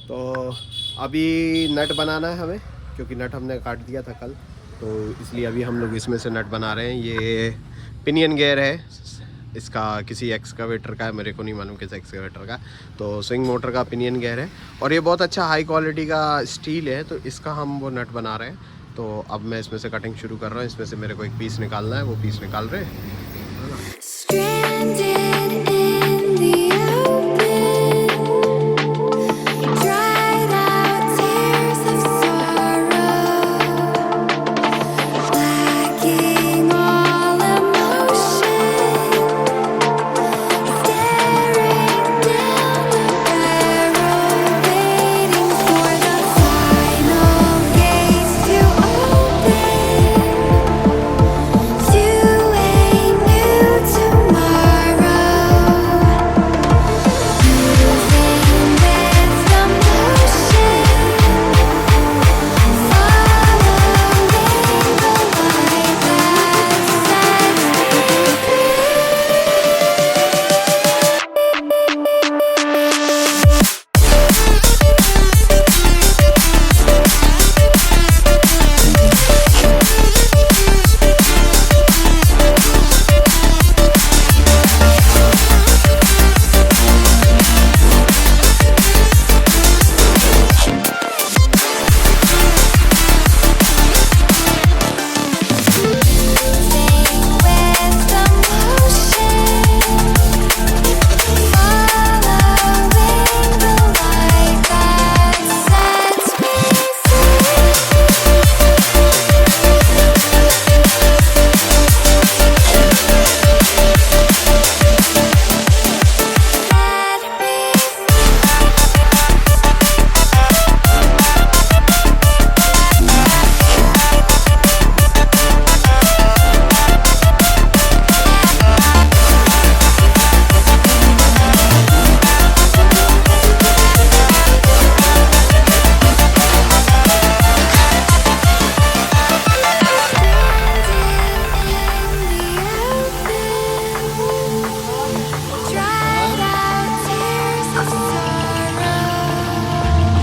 तो अभी नट बनाना है हमें, क्योंकि नट हमने काट दिया था कल, तो इसलिए अभी हम लोग इसमें से नट बना रहे हैं। ये पिनियन गियर है इसका, किसी एक्सकावेटर का है, मेरे को नहीं मालूम किस एक्सकावेटर का। तो स्विंग मोटर का पिनियन गियर है और ये बहुत अच्छा हाई क्वालिटी का स्टील है, तो इसका हम वो नट बना रहे हैं। तो अब मैं इसमें से कटिंग शुरू कर रहा हूँ। इसमें से मेरे को एक पीस निकालना है, वो पीस निकाल रहे हैं, है ना।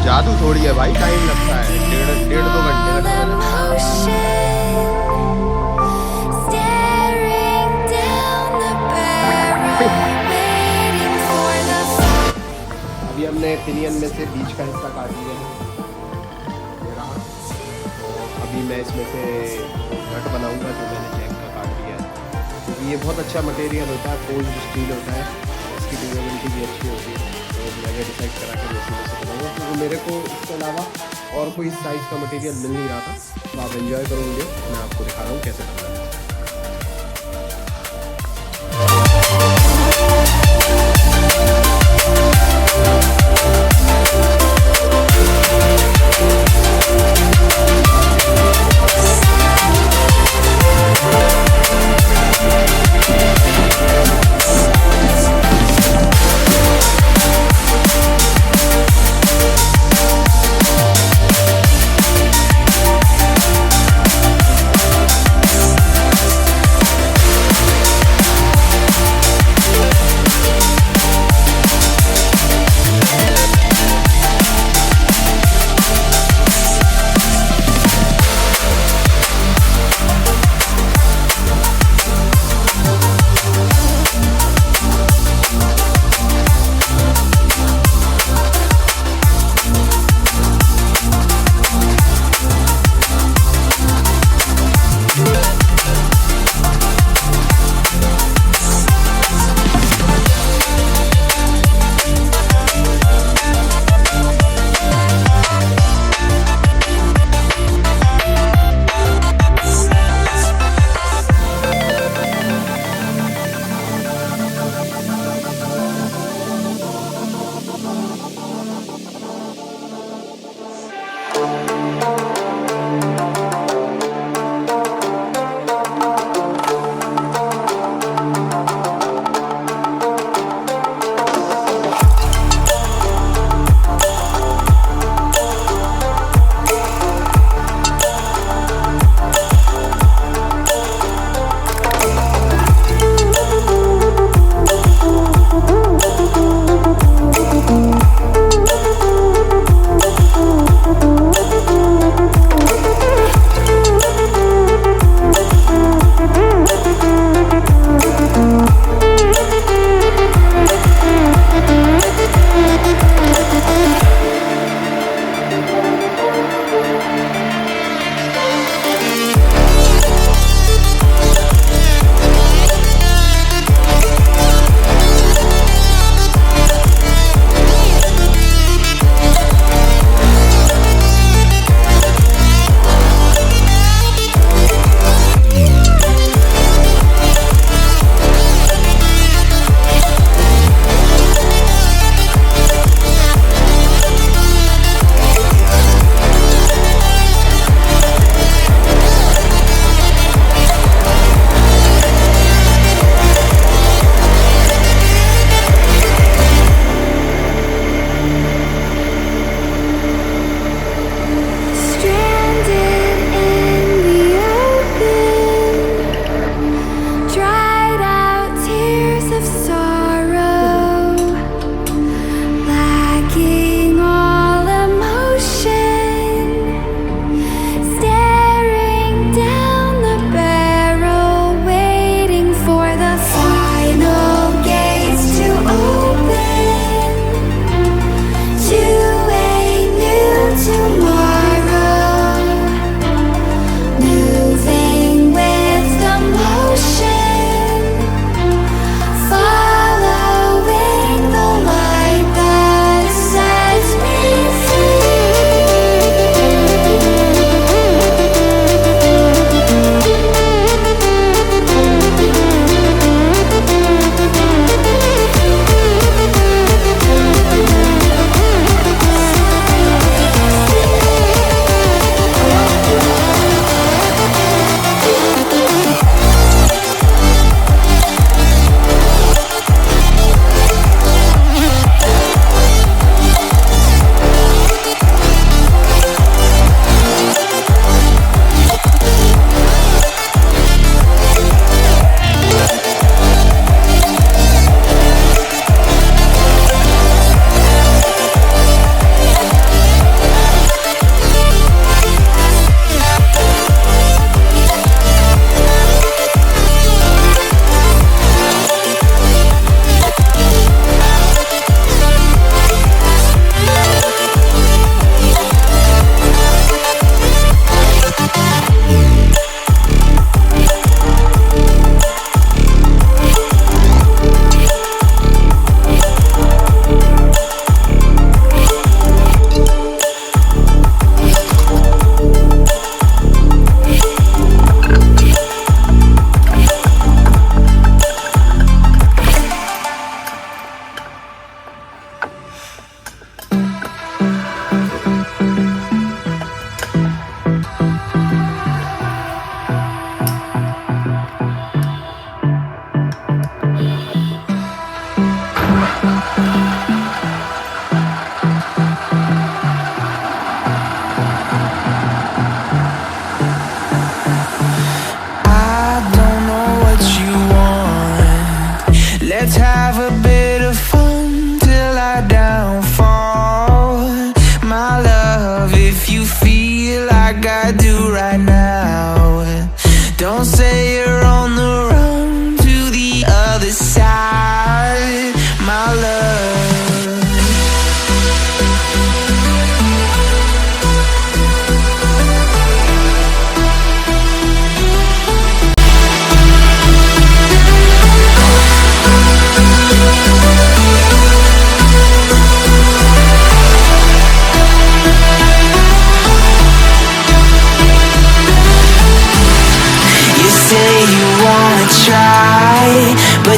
जादू थोड़ी है भाई, टाइम लगता है, डेढ़ 2 घंटे लगता है। अभी हमने पिनियन में से बीच का हिस्सा काट लिया है, ये रहा। तो अभी मैं इसमें से नट बनाऊंगा जो मैंने चेक का काट लिया है, क्योंकि ये बहुत अच्छा मटेरियल होता है, फोल्ड स्टील होता है, इसकी ड्यूरेबिलिटी भी अच्छी होती है। तो मैंने डिसाइड करा कि मैं इसमें से बनाऊंगा, क्योंकि मेरे को इसके अलावा और कोई साइज़ का मटेरियल मिल नहीं रहा था। तो आप एंजॉय करोगे, मैं आपको दिखा रहा हूँ कैसे करना है।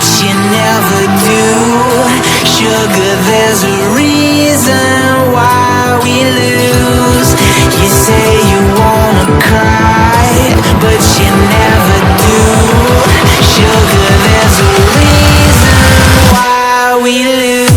but you never do. Sugar, there's a reason why we lose. You say you wanna cry, but you never do. Sugar, there's a reason why we lose.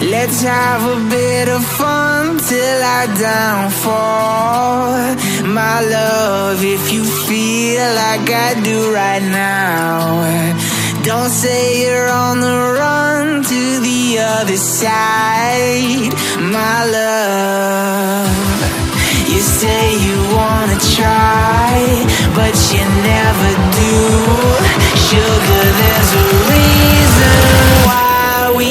Let's have a bit of fun till our downfall. My love, if you feel like I do right now, don't say you're on the run to the other side. My love, you say you wanna try, but you never do. Sugar, there's a reason why we